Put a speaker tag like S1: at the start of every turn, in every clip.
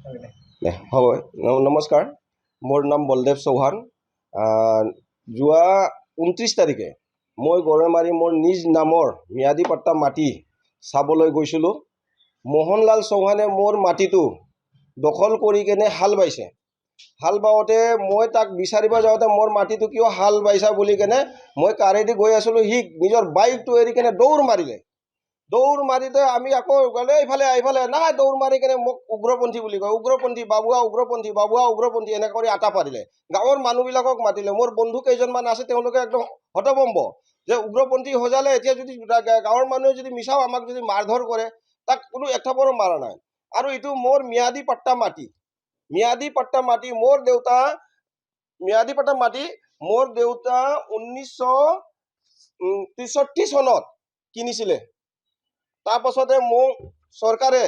S1: হ'ব নমস্কাৰ, মোৰ নাম বলদেৱ চৌহান। যোৱা 29 তাৰিখে মই গৰৈমাৰী মোৰ নিজ নামৰ ম্যাদী পাট্টা মাটি চাবলৈ গৈছিলোঁ। মোহনলাল চৌহানে মোৰ মাটিটো দখল কৰি কেনে হাল বাইছে। হাল বাওঁতে মই তাক বিচাৰিব যাওঁতে মোৰ মাটিটো কিয় হাল বাইছা বুলি কেনে মই কাৰেদি গৈ আছিলোঁ, সি নিজৰ বাইকটো এৰি কেনে দৌৰ মাৰিলে। দৌৰ মাৰিতে আমি আকৌ গ'লে এইফালে নাই, দৌৰ মাৰি কেনে মোক উগ্ৰপন্থী বুলি কয়। উগ্ৰপন্থী বাবুৱা, উগ্ৰপন্থী বাবুৱা, উগ্ৰপন্থী এনেকৈ কৰি আটা পাৰিলে। গাঁৱৰ মানুহবিলাকক মাতিলে, মোৰ বন্ধু কেইজনমান আছে, তেওঁলোকে একদম হতভম্ব যে উগ্ৰপন্থী সজালে। এতিয়া যদি গাঁৱৰ মানুহে যদি মিছাও আমাক যদি মাৰধৰ কৰে, তাক কোনো এক থাপৰো মাৰা নাই। আৰু এইটো মোৰ ম্যাদী পাট্টা মাটি। ম্যাদী পাট্টা মাটি মোৰ দেউতা 1963 চনত কিনিছিলে। তাৰপাছতে মোক চৰকাৰে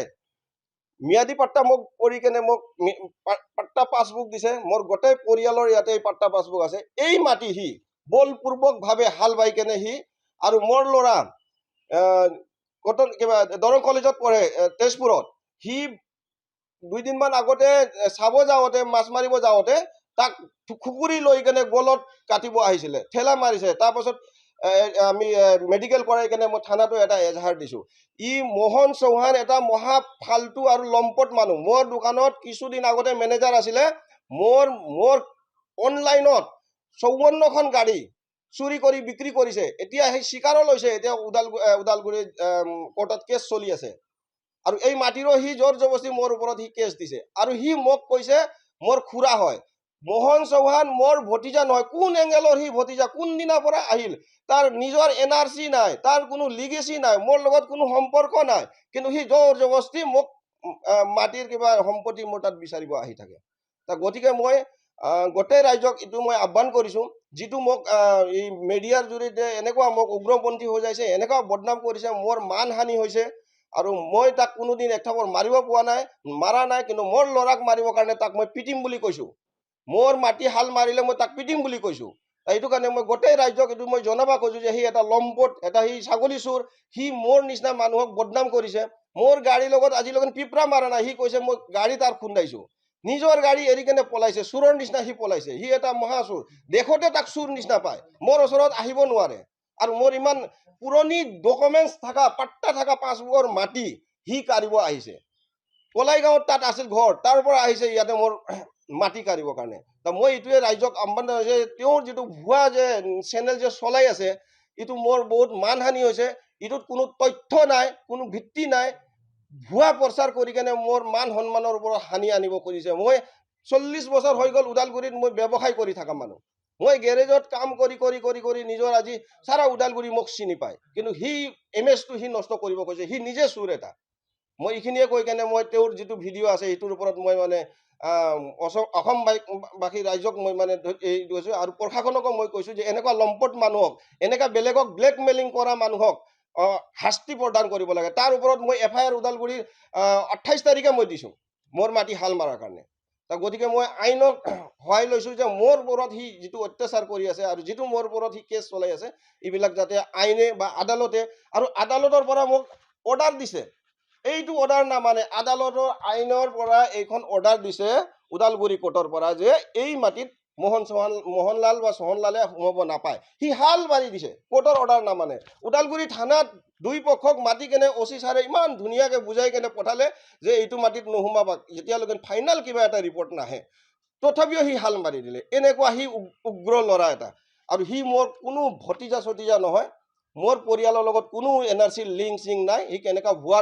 S1: ম্যাদী পাট্টা মোক কৰি কেনে মোক পাট্টা পাছবুক দিছে। মোৰ গোটেই পৰিয়ালৰ ইয়াতে পাট্টা পাছবুক আছে। এই মাটি সি বলপূৰ্বকভাৱে হাল বাই কেনে সি, আৰু মোৰ ল'ৰা কটন কিবা দৰং কলেজত পঢ়ে তেজপুৰত, সি 2 দিনমান আগতে চাব যাওঁতে, মাছ মাৰিব যাওঁতে তাক খুকুৰি লৈ কেনে গলত কাটিব আহিছিলে, ঠেলা মাৰিছে। তাৰপাছত আমি মেডিকেল কৰাই কেনে মই থানাতো এটা এজাহাৰ দিছোঁ। মোহন চৌহান এটা মহা ফাল্টু আৰু লম্পট মানুহ। মোৰ দোকানত কিছুদিন আগতে মেনেজাৰ আছিলে, মোৰ অনলাইনত 54খন গাড়ী চুৰি কৰি বিক্ৰী কৰিছে। এতিয়া সেই স্বীকাৰো লৈছে, এতিয়া ওদালগুৰি কোৰ্টত কেছ চলি আছে। আৰু এই মাটিৰো সি জোৰ জবস্তি মোৰ ওপৰত সি কেছ দিছে। আৰু সি মোক কৈছে মোৰ খুৰা হয়। মোহন চৌহান মোৰ ভতিজা নহয়। কোন এংগেলৰ সি ভতিজা? কোনদিনাৰ পৰা আহিল? তাৰ নিজৰ NRC নাই, তাৰ কোনো লিগেচি নাই, মোৰ লগত কোনো সম্পৰ্ক নাই, কিন্তু সি জোৰ জবস্তি মোক মাটিৰ কিবা সম্পত্তি মোৰ তাত বিচাৰিব আহি থাকে। গতিকে মই গোটেই ৰাইজক এইটো মই আহ্বান কৰিছোঁ, যিটো মোক এই মিডিয়াৰ জৰিয়তে এনেকুৱা মোক উগ্ৰপন্থী হৈ যাইছে, এনেকুৱা বদনাম কৰিছে, মোৰ মানহানি হৈছে। আৰু মই তাক কোনোদিন এক থাপৰ মাৰিব মাৰা নাই, কিন্তু মোৰ ল'ৰাক মাৰিবৰ কাৰণে তাক মই পিটিম বুলি কৈছোঁ। মোৰ মাটি হাল মাৰিলে মই তাক পিটিম বুলি কৈছোঁ। এইটো কাৰণে মই গোটেই ৰাজ্যক এইটো মই জনাব খোজোঁ যে সি এটা লম্পট, সি ছাগলী চোৰ। সি মোৰ নিচিনা মানুহক বদনাম কৰিছে। মোৰ গাড়ীৰ লগত আজিলৈকে পিপৰা মাৰা নাই। সি কৈছে মই গাড়ী তাৰ খুন্দাইছোঁ। নিজৰ গাড়ী এৰি কেনে পলাইছে, চোৰৰ নিচিনা সি পলাইছে। সি এটা মহাচোৰ। দেখোতে তাক চোৰ নিচিনা পায়, মোৰ ওচৰত আহিব নোৱাৰে। আৰু মোৰ ইমান পুৰণি ডকুমেণ্টছ থকা, পাট্টা থকা পাছবুকৰ মাটি সি কাঢ়িব আহিছে। কলাইগাঁৱত তাত আছিল ঘৰ, তাৰ পৰা আহিছে ইয়াতে মোৰ মাটি কাঢ়িবৰ কাৰণে। মই এইটোৱে ৰাইজক আহ্বান জনাইছোঁ যে তেওঁৰ যিটো ভুৱা যে চেনেল যে চলাই আছে, এইটো মোৰ বহুত মানহানি হৈছে। এইটোত কোনো তথ্য নাই, কোনো ভিত্তি নাই। ভুৱা প্ৰচাৰ কৰি কেনে মোৰ মান সন্মানৰ ওপৰত হানি আনিব খুজিছে। মই 40 বছৰ হৈ গ'ল ওদালগুৰিত মই ব্যৱসায় কৰি থকা মানুহ। মই গেৰেজত কাম কৰি কৰি কৰি কৰি নিজৰ আজি সাৰা ওদালগুৰি মোক চিনি পায়, কিন্তু সি ইমেজটো সি নষ্ট কৰিব খুজিছে। সি নিজে চোৰ এটা। মই এইখিনিয়ে কৈ কেনে মই তেওঁৰ যিটো ভিডিঅ' আছে সেইটোৰ ওপৰত মই মানে অসমবাসী ৰাইজক মই মানে এই কৈছোঁ। আৰু প্ৰশাসনকো মই কৈছোঁ যে এনেকুৱা লম্পট মানুহক, এনেকুৱা বেলেগক ব্লেকমেইলিং কৰা মানুহক শাস্তি প্ৰদান কৰিব লাগে। তাৰ ওপৰত মই FIR ওদালগুৰিৰ 28 তাৰিখে মই দিছোঁ, মোৰ মাটি হাল মাৰাৰ কাৰণে। গতিকে মই আইনক সহায় লৈছোঁ যে মোৰ ওপৰত সি যিটো অত্যাচাৰ কৰি আছে আৰু যিটো মোৰ ওপৰত সি কেছ চলাই আছে, এইবিলাক যাতে আইনে বা আদালতে, আৰু আদালতৰ পৰা মোক অৰ্ডাৰ দিছে। এইটো অৰ্ডাৰ নামানে, আদালতৰ আইনৰ পৰা এইখন অৰ্ডাৰ দিছে ওদালগুৰি কোৰ্টৰ পৰা যে এই মাটিত মোহনলাল বা চহনলালে সোমাব নাপায়। সি হাল মাৰি দিছে, কোৰ্টৰ অৰ্ডাৰ নামানে। ওদালগুৰি থানাত দুই পক্ষক মাতি কেনে OC ছাৰে ইমান ধুনীয়াকৈ বুজাই কেনে পঠালে যে এইটো মাটিত নোসোমাবা, যেতিয়ালৈকে ফাইনেল কিবা এটা ৰিপৰ্ট নাহে। তথাপিও সি হাল মাৰি দিলে। এনেকুৱা সি উগ্ৰ ল'ৰা এটা। আৰু সি মোৰ কোনো ভতিজা চতিজা নহয়। মোৰ পৰিয়ালৰ লগত কোনো NRC লিংক চিং নাই। সি কেনেকুৱা ভুৱা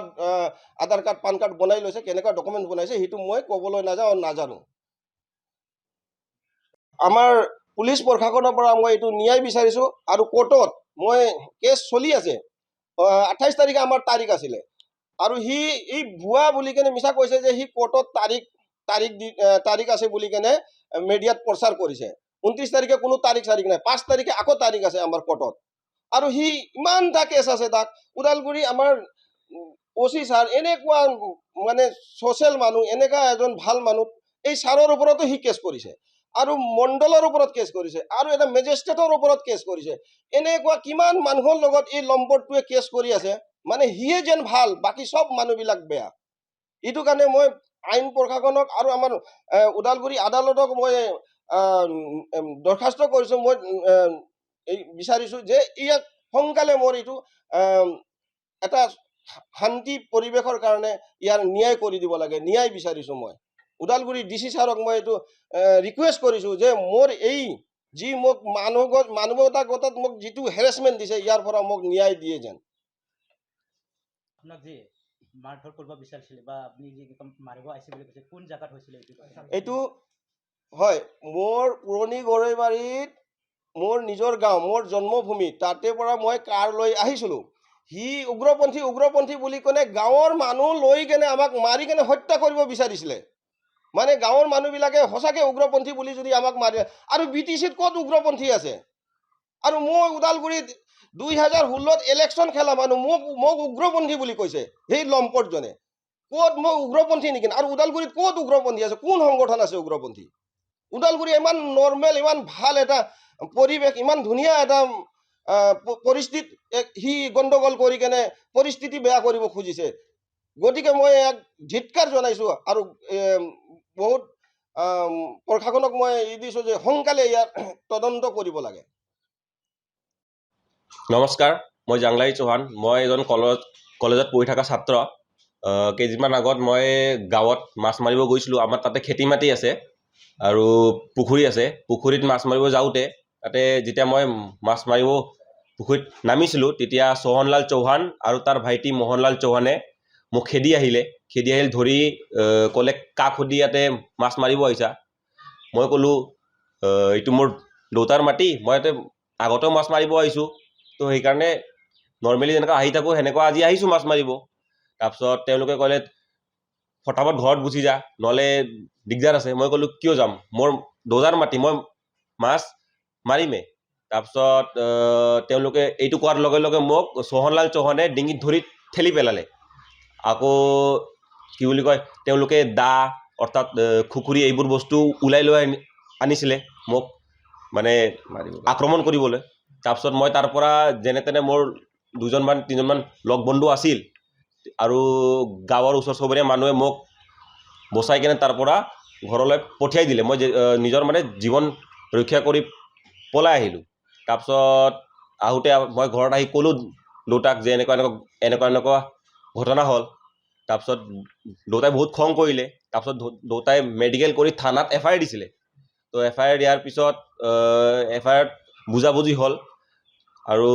S1: আধাৰ কাৰ্ড পান কাৰ্ড বনাই লৈছে, কেনেকুৱা ডকুমেণ্ট বনাইছে, সেইটো মই ক'বলৈ নাযাওঁ আৰু নাজানো। আমাৰ পুলিচ প্ৰশাসনৰ পৰা মই এইটো ন্যায় বিচাৰিছোঁ। আৰু কোৰ্টত মই কেছ চলি আছে, 28 তাৰিখে আমাৰ তাৰিখ আছিলে। আৰু সি এই ভুৱা বুলি কেনে মিছা কৈছে যে সি কোৰ্টত তাৰিখ আছে বুলি কেনে মিডিয়াত প্ৰচাৰ কৰিছে। 29 তাৰিখে কোনো তাৰিখ নাই, 5 তাৰিখে আকৌ তাৰিখ আছে আমাৰ কোৰ্টত। আৰু সি ইমানটা কেছ আছে তাক। ওদালগুৰি আমাৰ OC ছাৰ এনেকুৱা মানে ছ'চিয়েল মানুহ, এনেকুৱা এজন ভাল মানুহ, এই ছাৰৰ ওপৰতো সি কেছ কৰিছে, আৰু মণ্ডলৰ ওপৰত কেছ কৰিছে, আৰু এটা মেজিষ্ট্ৰেটৰ ওপৰত কেছ কৰিছে। এনেকুৱা কিমান মানুহৰ লগত এই লম্পটটোৱে কেছ কৰি আছে, মানে সিয়ে যেন ভাল, বাকী চব মানুহবিলাক বেয়া। এইটো কাৰণে মই আইন প্ৰশাসনক আৰু আমাৰ ওদালগুৰি আদালতক মই দৰখাস্ত কৰিছোঁ। মই এই বিচাৰিছোঁ যে ইয়াক সোনকালে মোৰ এইটো এটা শান্তি পৰিৱেশৰ কাৰণে ইয়াৰ ন্যায় কৰি দিব লাগে, ন্যায় বিচাৰিছোঁ। মই ওদালগুৰি DC ছাৰক মই এইটো ৰিকুৱেষ্ট কৰিছোঁ যে মোৰ এই যি মোক মানৱতাগতত মোক যিটো হেৰেছমেণ্ট দিছে ইয়াৰ পৰা মোক ন্যায় দিয়ে যেন।
S2: আপোনাক যে মাৰধৰ কৰিব বিচাৰিছিলে বা আপুনি যে মাৰিব আহিছে বুলি কৈছে, কোন জাগাত হৈছিলে
S1: এইটো? হয়, মোৰ পুৰণি গৰৈবাৰীত মোৰ নিজৰ গাঁও, মোৰ জন্মভূমি, তাতে পৰা মই কাৰ লৈ আহিছিলোঁ। সি উগ্ৰপন্থী বুলি ক'লে গাঁৱৰ মানুহ লৈ কেনে আমাক মাৰি কেনে হত্যা কৰিব বিচাৰিছিলে। মানে গাঁৱৰ মানুহবিলাকে সঁচাকৈ উগ্ৰপন্থী বুলি যদি আমাক মাৰে, আৰু BTCত ক'ত উগ্ৰপন্থী আছে? আৰু মই ওদালগুৰিত 2016ত ইলেকশ্যন খেলা মানুহ মোক উগ্ৰপন্থী বুলি কৈছে সেই লম্পটজনে। ক'ত মই উগ্ৰপন্থী নেকি? আৰু ওদালগুৰিত ক'ত উগ্ৰপন্থী আছে? কোন সংগঠন আছে উগ্ৰপন্থী? ওদালগুৰি ইমান নৰ্মেল, ইমান ভাল এটা পৰিৱেশ, ইমান ধুনীয়া এটা পৰিস্থিতি সি গণ্ডগোল কৰি কেনে পৰিস্থিতি বেয়া কৰিব খুজিছে। গতিকে মই এক ধিক্কাৰ জনাইছোঁ আৰু বহুত প্ৰশাসনক মই দিছোঁ যে সোনকালে ইয়াৰ তদন্ত কৰিব লাগে।
S3: নমস্কাৰ, মই জাংলাই চৌহান। মই এজন কলেজত পঢ়ি থকা ছাত্ৰ। কেইদিনমান আগত মই গাঁৱত মাছ মাৰিব গৈছিলোঁ। আমাৰ তাতে খেতি মাটি আছে আৰু পুখুৰী আছে। পুখুৰীত মাছ মাৰিব যাওঁতে তাতে যেতিয়া মই মাছ মাৰিব পুখুৰীত নামিছিলোঁ, তেতিয়া সোহনলাল চৌহান আৰু তাৰ ভাইটি মোহনলাল চৌহানে মোক খেদি আহিল ধৰি ক'লে, কাক সুধি ইয়াতে মাছ মাৰিব আহিছা? মই ক'লোঁ, এইটো মোৰ দেউতাৰ মাটি, মই ইয়াতে আগতেও মাছ মাৰিব আহিছোঁ, তো সেইকাৰণে নৰ্মেলি যেনেকৈ আহি থাকোঁ সেনেকুৱা আজি আহিছোঁ মাছ মাৰিব। তাৰপিছত তেওঁলোকে ক'লে, ফটাফট ঘৰত গুচি যা, নহ'লে দিগদাৰ আছে। মই ক'লোঁ, কিয় যাম? মোৰ দেউতাৰ মাটি, মই মাছ মাৰিমেই। তাৰপিছত তেওঁলোকে এইটো কোৱাৰ লগে লগে মোক সোহনলাল চৌহানে ডিঙিত ধৰি ঠেলি পেলালে। আকৌ কি বুলি কয়, তেওঁলোকে দা অৰ্থাৎ খুখুৰী এইবোৰ বস্তু ওলাই লৈ আনিছিলে মোক মানে আক্ৰমণ কৰিবলৈ। তাৰপিছত মই তাৰ পৰা যেনে তেনে, মোৰ 2-3জনমান লগ বন্ধু আছিল আৰু গাঁৱৰ ওচৰ চুবুৰীয়া মানুহে মোক বচাই কেনে তাৰ পৰা ঘৰলৈ পঠিয়াই দিলে। মই নিজৰ মানে জীৱন ৰক্ষা কৰি পলাই আহিলোঁ। তাৰপিছত আহোঁতে মই ঘৰত আহি ক'লোঁ দেউতাক যে এনেকুৱা ঘটনা হ'ল। তাৰপিছত দেউতাই বহুত খং কৰিলে। তাৰপিছত দেউতাই মেডিকেল কৰি থানাত FIR দিছিলে। তো FIR দিয়াৰ পিছত FIRত বুজাবুজি হ'ল আৰু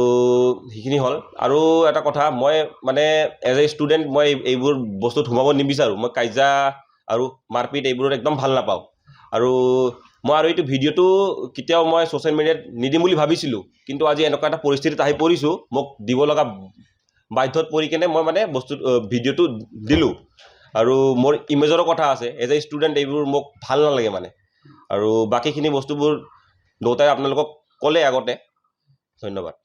S3: সেইখিনি হ'ল। আৰু এটা কথা, মই মানে এজ এ ষ্টুডেণ্ট মই এইবোৰ বস্তুত সোমাব নিবিচাৰোঁ। মই কাজিয়া আৰু মাৰপিট এইবোৰত একদম ভাল নাপাওঁ। আৰু মই এইটো ভিডিঅ'টো কেতিয়াও মই ছ'চিয়েল মিডিয়াত নিদিম বুলি ভাবিছিলোঁ, কিন্তু আজি এনেকুৱা এটা পৰিস্থিতিত আহি পৰিছোঁ, মোক দিব লগা বাধ্যত পৰি কেনে মই মানে ভিডিঅ'টো দিলোঁ। আৰু মোৰ ইমেজৰো কথা আছে। এজ এ ষ্টুডেণ্ট এইবোৰ মোক ভাল নালাগে মানে। আৰু বাকীখিনি বস্তুবোৰ দেউতাই আপোনালোকক ক'লে আগতে। ধন্যবাদ।